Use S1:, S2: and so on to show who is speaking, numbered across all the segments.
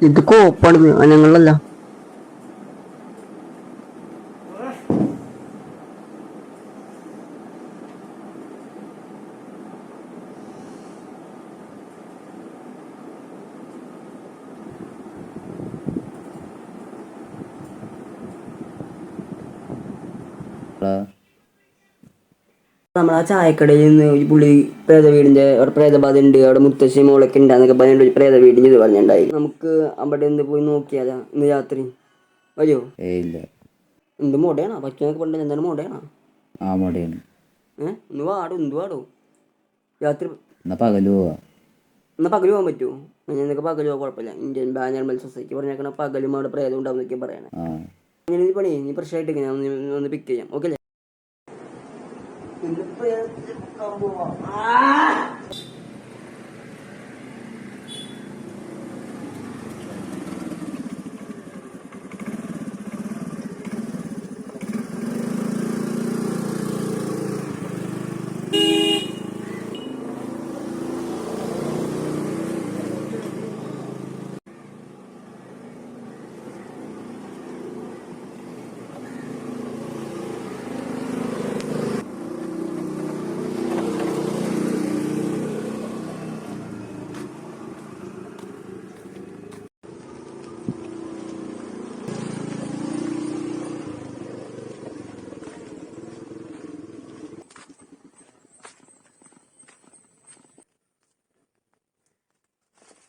S1: ഇത് കോപ്പാണ് ഞങ്ങളല്ല. നമ്മളാ ചായക്കടയിൽ നിന്ന് ഈ പുള്ളി പ്രേത വീടിന്റെ അവിടെ പ്രേതബാധ ഉണ്ട്, അവിടെ മുത്തശ്ശി മോളൊക്കെ ഉണ്ടാന്നൊക്കെ പറഞ്ഞിട്ട് ഒരു പ്രേത വീടിന് ഇത് പറഞ്ഞിട്ടുണ്ടായി. നമുക്ക് അവിടെ ഒന്ന് പോയി നോക്കിയാലാ ഇന്ന് രാത്രി? വരുമോ?
S2: ഇല്ല.
S1: എന്ത് മോടയാണോ പറ്റുന്നൊക്കെ പണ്ട്? എന്താണ് മോടയാണോ?
S2: മോടയാണ്.
S1: ഒന്ന് വാടോ, എന്ത് വാടോ രാത്രി?
S2: എന്നാ പകല് പോവാ.
S1: എന്നാൽ പകല് പോകാൻ പറ്റുമോ? എന്നൊക്കെ പകല് പോകാൻ കുഴപ്പമില്ല. ഇന്ത്യൻ പാരാനോർമൽ സൊസൈറ്റി പറഞ്ഞേക്കണ പകലും അവിടെ പ്രേതം ഉണ്ടാവും എന്നൊക്കെ പറയണേ. അങ്ങനെ നീ പണി നീ പ്രശ്നമായിട്ട് ഞാൻ ഒന്ന് പിക്ക് ചെയ്യാം. ഓക്കെ അല്ലേ?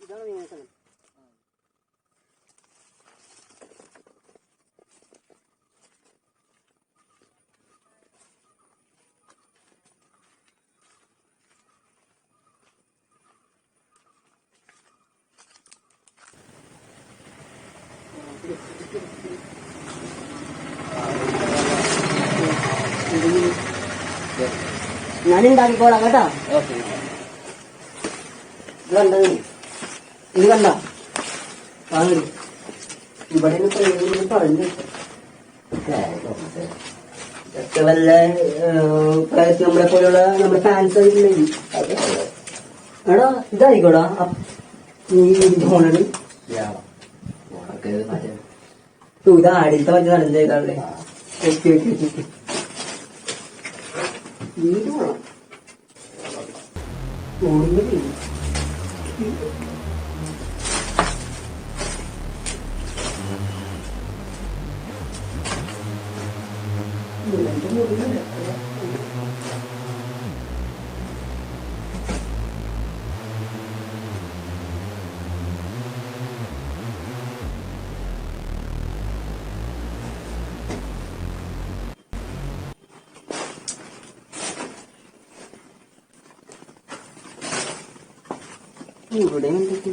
S1: ഇതാണ് മെയിൻ സ്ഥലം. ഞാൻ ഉണ്ടാക്കിക്കോളാം കേട്ടോ. ഇത് കണ്ടോ? ഇത് കണ്ടോ? ഇവിടെ പറഞ്ഞു വല്ല നമ്മളെ പോലുള്ള നമ്മുടെ ഫാൻസ് ആയിട്ടുണ്ടെങ്കിൽ എടാ ഇതായിക്കോടാ. നീ ഫോണാണ് ഇത് ആടിലത്തെ മറ്റേ നടന്നേക്കാളെ. Okay okay okay. നീ പോണം ഓടുന്നത് ഇവിടെ എന്തൊക്കെ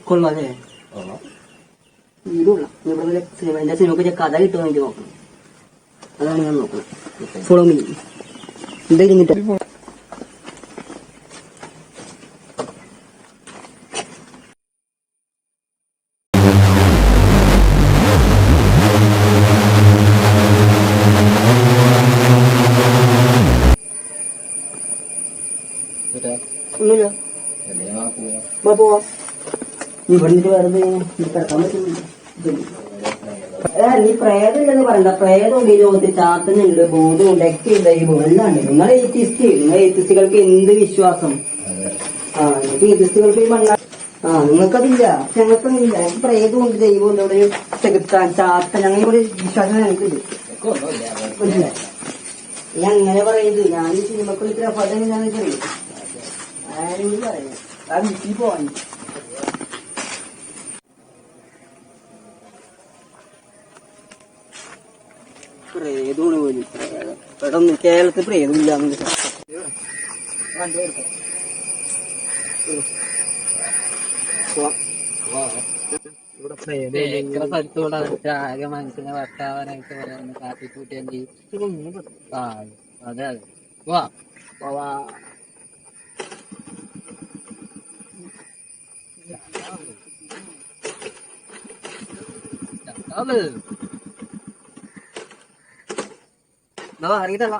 S1: കൊള്ളാല്ലേ? ഇതുള്ള ഇവിടെ സിനിമ എന്റെ സിനിമക്ക് കഥ കിട്ടുമോ എനിക്ക് നോക്കണം. അതാണ് ഞാൻ നോക്കുന്നത്. Follow me. എന്താ ഇരുന്നിട്ട് ഒന്നുമില്ല. പോവാ ഇവിടെ വെറുതെ കിടക്കാൻ പറ്റുന്നില്ല. നീ പ്രേതമില്ലെന്ന് പറയണ്ട. പ്രേതമുണ്ട് ഈ ലോകത്ത്, ചാത്തനുണ്ട്, ബോധമുണ്ട്, ഒക്കെ ഉണ്ട്, ഈ എല്ലാം ഉണ്ട്. നിങ്ങൾ എയ്ത്തിസ്റ്റുകൾക്ക് എന്ത് വിശ്വാസം? നിങ്ങൾക്ക് എയ്ത്തിസ്റ്റുകൾക്ക് ഈ മണ്ണ നിങ്ങൾക്കതില്ല, ഞങ്ങൾക്കതില്ല. എനിക്ക് പ്രേതമുണ്ട്, ദൈവമുണ്ട്, ഇവിടെ ചെകുത്താൻ, ചാത്തൻ, അങ്ങനെ ഒരു വിശ്വാസം എനിക്കില്ല. നീ അങ്ങനെ പറയുന്നത് ഞാൻ ഈ സിനിമക്കുള്ള ഇത്ര പദം ഞാൻ പറയും. ആരെങ്കിലും പറയാം ആ വീട്ടിൽ പോവാൻ പ്രേതമാണ് പോലും. പെട്ടെന്ന് കേരളത്തിൽ പ്രേതമില്ല.
S3: ആകെ മനസ്സിനെ വട്ടാവാനായിട്ട് പറയാൻ കാട്ടിക്കൂട്ടി അതെ അതെ വാ അത് അറിയതല്ല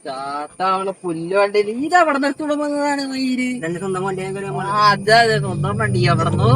S3: ചാട്ടാവളെ പുല്ല് വണ്ടി ഇത് അവിടെ നിർത്തിവിടെ വന്നതാണ് മയില്
S1: എന്റെ സ്വന്തം വണ്ടി
S3: അതെ അതെ സ്വന്തം വണ്ടി എവിടെന്നോ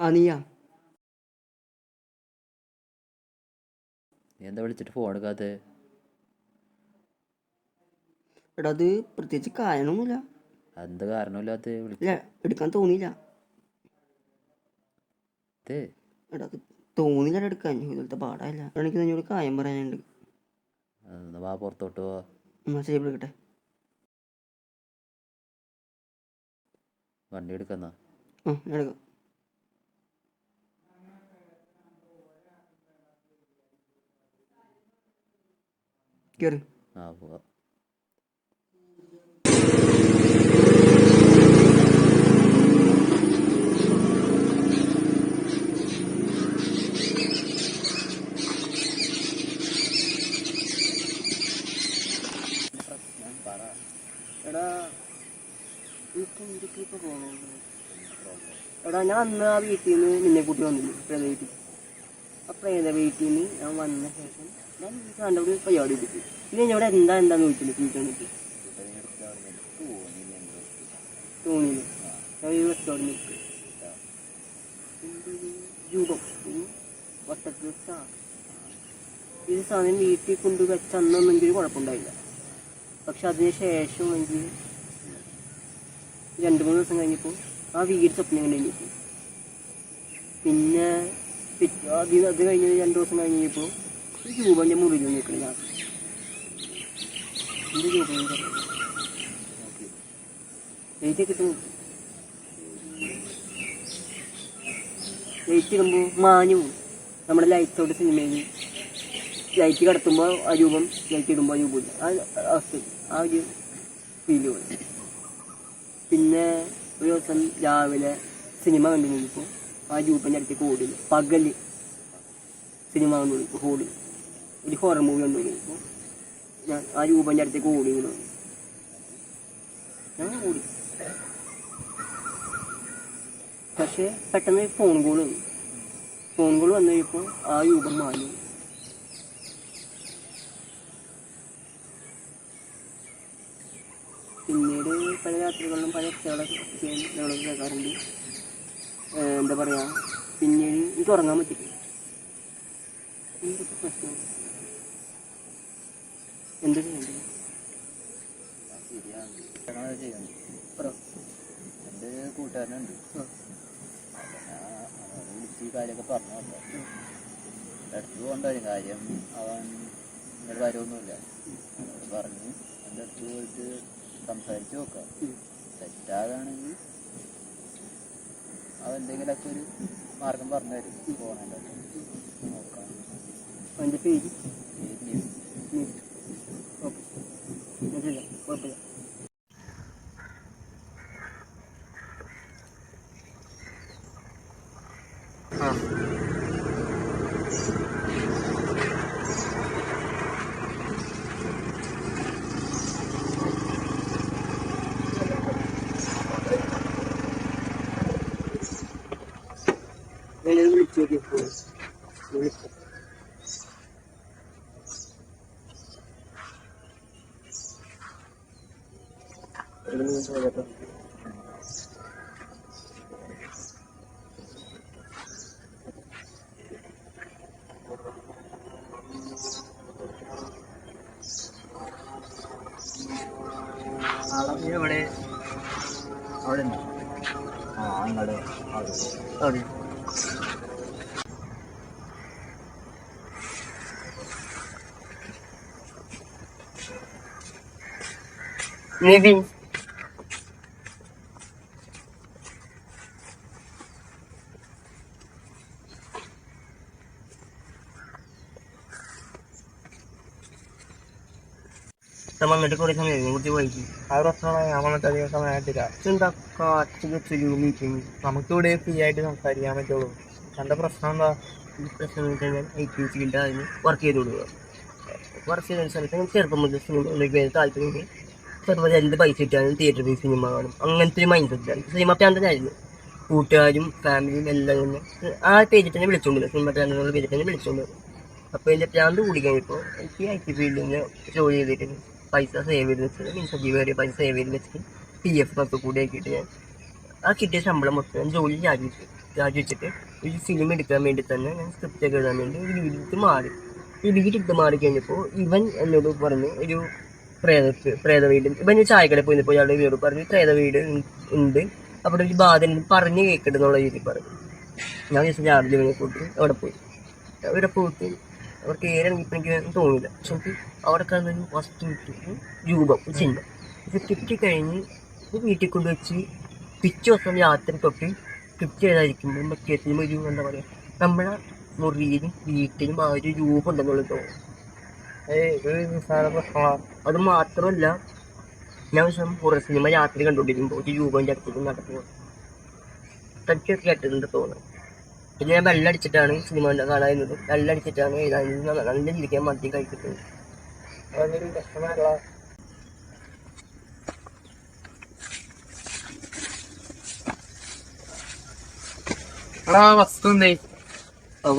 S1: ആ നീയാ?
S2: നീ എന്താ വിളിച്ചിട്ട് ഫോൺ എടുക്കാത്തത്?
S1: എടാ അത് പ്രത്യേകിച്ച് കാരണമൊന്നുമില്ല.
S2: എന്ത് കാരണമില്ലാത്ത
S1: ഇല്ല, എടുക്കാൻ തോന്നിയില്ല. എടാ അത് തോന്നിയില്ല എടുക്കാൻ. ഇതുപോലത്തെ പാടായില്ല. എനിക്ക് നിന്നോട് കാര്യം പറയാനുണ്ട്.
S2: വാ പുറത്തോട്ട് പോവാ.
S1: ശരി, വിളിക്കട്ടെ.
S2: വണ്ടി എടുക്കുന്ന
S1: എടുക്കാം. കേറ്.
S2: പോവാ.
S1: എടാ എടാ ഞാൻ അന്ന് ആ വീട്ടിൽ നിന്ന് നിന്നെ കൂട്ടി വന്നില്ലേ, പ്രേത വീട്ടിൽ. ആ പ്രേത വീട്ടിൽ നിന്ന് ഞാൻ വന്ന ശേഷം ഞാൻ കണ്ടവിടെ പരിപാടി എടുത്തു. പിന്നെ ഞാൻ ഇവിടെ എന്താന്ന് ചോദിച്ചില്ല. വീട്ടിൽ തോന്നിയില്ല. ഞാൻ ഈ റെസ്റ്റോറൻറ്റ് നിൽക്കും രൂപം വട്ടത്തിൽ വെച്ചാ ഇത് സാധനം വീട്ടിൽ കൊണ്ട് വെച്ച അന്നൊന്നും എനിക്കൊരു കുഴപ്പമുണ്ടായില്ല. പക്ഷെ അതിന് ശേഷം എനിക്ക് 2-3 ദിവസം കഴിഞ്ഞപ്പോൾ ആ വീട് സ്വപ്നം കണ്ടു. പിന്നെ അത് കഴിഞ്ഞ് 2 ദിവസം കഴിഞ്ഞപ്പോൾ ഒരു രൂപൻ്റെ മുറിയിൽ നിൽക്കണം. ഞാൻ എന്ത് രൂപം ലൈറ്റ് കിട്ടും. ലൈറ്റ് ഇടുമ്പോൾ മാഞ്ഞു പോകും. നമ്മുടെ ലൈറ്റ് ഔട്ട് സിനിമയിൽ ലൈറ്റ് കടത്തുമ്പോൾ ആ രൂപം, ലൈറ്റ് ഇടുമ്പോൾ ആ രൂപമില്ല. ആ അവസ്ഥ, ആ ഒരു ഫീല് പോലെ. പിന്നെ ഒരു ദിവസം രാവിലെ സിനിമ കണ്ടു നോക്കിയപ്പോൾ ആ രൂപൻ്റെ അടുത്തേക്ക് ഓടില്ല. പകല് സിനിമ കണ്ടു നോക്കിയപ്പോൾ ഹോളിൽ ഒരു ഹൊറർ മൂവി കണ്ടു നോക്കിയപ്പോൾ ഞാൻ ആ രൂപൻ്റെ അടുത്തേക്ക് ഓടി. ഞാൻ ഓടി. പക്ഷേ പെട്ടെന്ന് ഫോൺ കോൾ വന്നു കഴിഞ്ഞപ്പോൾ ആ രൂപം മാറി. പിന്നീട് പല രാത്രികളിലും പല ഒച്ചകളൊക്കെ കേൾക്കാറുണ്ട്. എന്താ പറയുക, പിന്നീട് എനിക്ക് ഉറങ്ങാൻ പറ്റില്ല. എന്തൊക്കെ പ്രശ്നം, എന്താ ചെയ്യേണ്ടത്?
S2: എൻ്റെ കൂട്ടുകാരനുണ്ട്, വിളിച്ച് ഈ കാര്യമൊക്കെ പറഞ്ഞു നോക്കാം. അടുത്ത് പോകണ്ടായിരുന്നു കാര്യം. അവൻ ഇങ്ങനെ കാര്യമൊന്നുമില്ല പറഞ്ഞ് എൻ്റെ അടുത്ത് പോയിട്ട് സംസാരിച്ച് നോക്കാം. തെറ്റാതാണെങ്കിൽ അവന്തെങ്കിലൊക്കെ ഒരു മാർഗം പറഞ്ഞു തരും. പോകണല്ലോ നോക്കാം.
S1: അവൻ്റെ പേര് കുഴപ്പമില്ല. വിളിച്ചു നോക്കിയപ്പോൾ
S2: എവിടെ? അവിടെ അങ്ങോട്ട് അവിടെ
S1: നിധി വന്നിട്ട് കുറേ സമയം കുറിച്ച് വൈകി.
S3: ആ പ്രശ്നമാണ്. ഞാൻ വന്നിട്ട് അധികം സമയമായിട്ടില്ല.
S1: എന്താ കാറ്റ് വെച്ചൊരു മീറ്റിംഗ്
S3: നമുക്കിവിടെ ഫ്രീ ആയിട്ട് സംസാരിക്കാൻ പറ്റുള്ളൂ. എൻ്റെ പ്രശ്നം എന്താ?
S1: ഈ പ്രശ്നം കഴിഞ്ഞാൽ ITCൻ്റെ അതിന് വർക്ക് ചെയ്ത് കൊടുക്കുക. വർക്ക് ചെയ്യുന്ന സമയത്ത് ചെറുപ്പം മുതൽ സിനിമയിലേക്ക് വരുന്ന താല്പര്യം. ചെറുപ്പം എന്ത് പൈസ കിട്ടാനും തിയേറ്ററിൽ പോയി സിനിമ കാണും. അങ്ങനത്തെ ഒരു മൈൻഡ് സെറ്റാണ്. സിനിമ പ്രാന്തനായിരുന്നു. കൂട്ടുകാരും ഫാമിലിയും എല്ലാം തന്നെ ആ പേജിൽ തന്നെ വിളിച്ചുകൊണ്ടില്ല. സിനിമ പ്രാന്തനുള്ള പേജിൽ തന്നെ വിളിച്ചുകൊണ്ട്. അപ്പോൾ എൻ്റെ പ്രാന്ത് കൂടി കഴിഞ്ഞപ്പോൾ എനിക്ക് IT ഫീൽഡിൽ നിന്ന് ജോലി ചെയ്തിട്ട് പൈസ സേവ് ചെയ്ത് വെച്ചിട്ട്, മീൻസ് ജീവ പൈസ സേവ് ചെയ്ത് വെച്ചിട്ട് PF ഒക്കെ കൂടി ആക്കിയിട്ട് ഞാൻ ആ കിട്ടിയ ശമ്പളം മൊത്തം ഞാൻ ജോലി ചാടിയിട്ട് രാജിവെച്ചിട്ട് ഒരു സിനിമ എടുക്കാൻ വേണ്ടി തന്നെ ഞാൻ സ്ക്രിപ്റ്റ് ഒക്കെ എഴുതാൻ വേണ്ടി ഒരു വീട്ടിൽ മാറി. ഈ വീട്ടിട്ട് മാറി കഴിഞ്ഞപ്പോൾ ഇവൻ എന്നോട് പറഞ്ഞു ഒരു പ്രേത വീട്, ഇവൻ ചായക്കടയിൽ പോയപ്പോൾ ഇയാളുടെ വീട് പറഞ്ഞു പ്രേത വീട് ഉണ്ട്, അവിടെ ഒരു ബാധ പറഞ്ഞു കേൾക്കട്ടെ എന്നുള്ള രീതിയിൽ പറഞ്ഞു. ഞാൻ ദിവസം രാവിലെ ഇവനെ കൂട്ടി അവിടെ പോയി. അവിടെ പോയിട്ട് അവിടെ കയറിറങ്ങിയപ്പോൾ എനിക്ക് തോന്നില്ല. പക്ഷെ എനിക്ക് അവിടെ കാണുന്നൊരു വസ്തു രൂപം ചിഹ്നം ഇത് കിട്ടിക്കഴിഞ്ഞ് വീട്ടിൽ കൊണ്ടുവച്ച് പിറ്റേ ദിവസം രാത്രി തൊട്ട് സ്ക്രിപ്റ്റ് ചെയ്തായിരിക്കുമ്പോൾ മറ്റേത്തിനും ഒരു എന്താ പറയുക നമ്മളെ മുറിയിലും വീട്ടിലും ആ ഒരു രൂപം ഉണ്ടെന്നുള്ളത് തോന്നും. അത് മാത്രമല്ല, ഞാൻ ഹൊറർ സിനിമ രാത്രി കണ്ടുകൊണ്ടിരിക്കുമ്പോൾ ഒരു രൂപം ചട്ടത്തിൽ നടക്കുന്നത് തനിക്ക് കേട്ടിട്ടുണ്ട് തോന്നുന്നത്. പിന്നെ ഞാൻ വെള്ളടിച്ചിട്ടാണ് സിനിമ കാണാറുന്നത്, വെള്ളടിച്ചിട്ടാണ് എഴുതാൻ നല്ല രീതിക്കാൻ മദ്യം കഴിച്ചിട്ടുണ്ട്. അതൊരു രസമായിട്ടുള്ള
S3: വസ്തു എന്തേ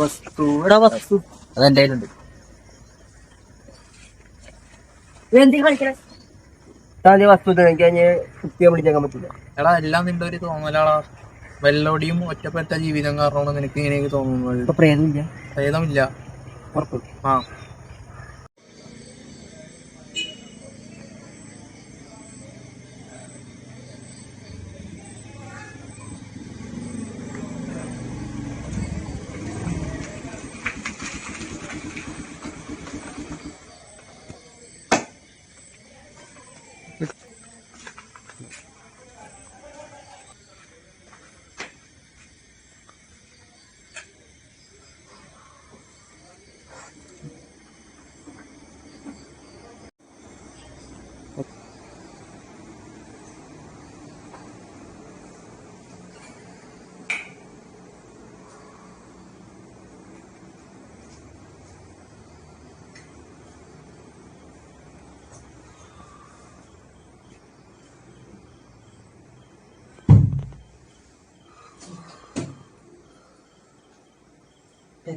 S1: വസ്തു അതെന്റെ കയ്യിലുണ്ട്. താന്റെ വസ്തു കഴിഞ്ഞ് കുട്ടിയെ വിളിച്ചേക്കാൻ പറ്റില്ല.
S3: എടാ എല്ലാം നിന്റെ ഒരു തോന്നലാടാ. വെള്ളോടിയും ഒറ്റപ്പെട്ട ജീവിതം കാരണമാണ് നിനക്ക് ഇങ്ങനെയൊക്കെ തോന്നുന്നത്.
S1: പ്രേതമില്ല,
S3: പ്രേതമില്ല. ആ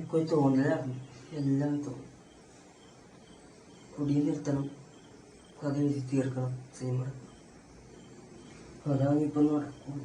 S1: ഒക്കെ തോന്നലാണ്, എല്ലാം തോന്നും. കുടിയിൽ നിർത്തണം, കഥ എഴുതി തീർക്കണം സിനിമ. അതാണ് ഇപ്പം നടക്കും.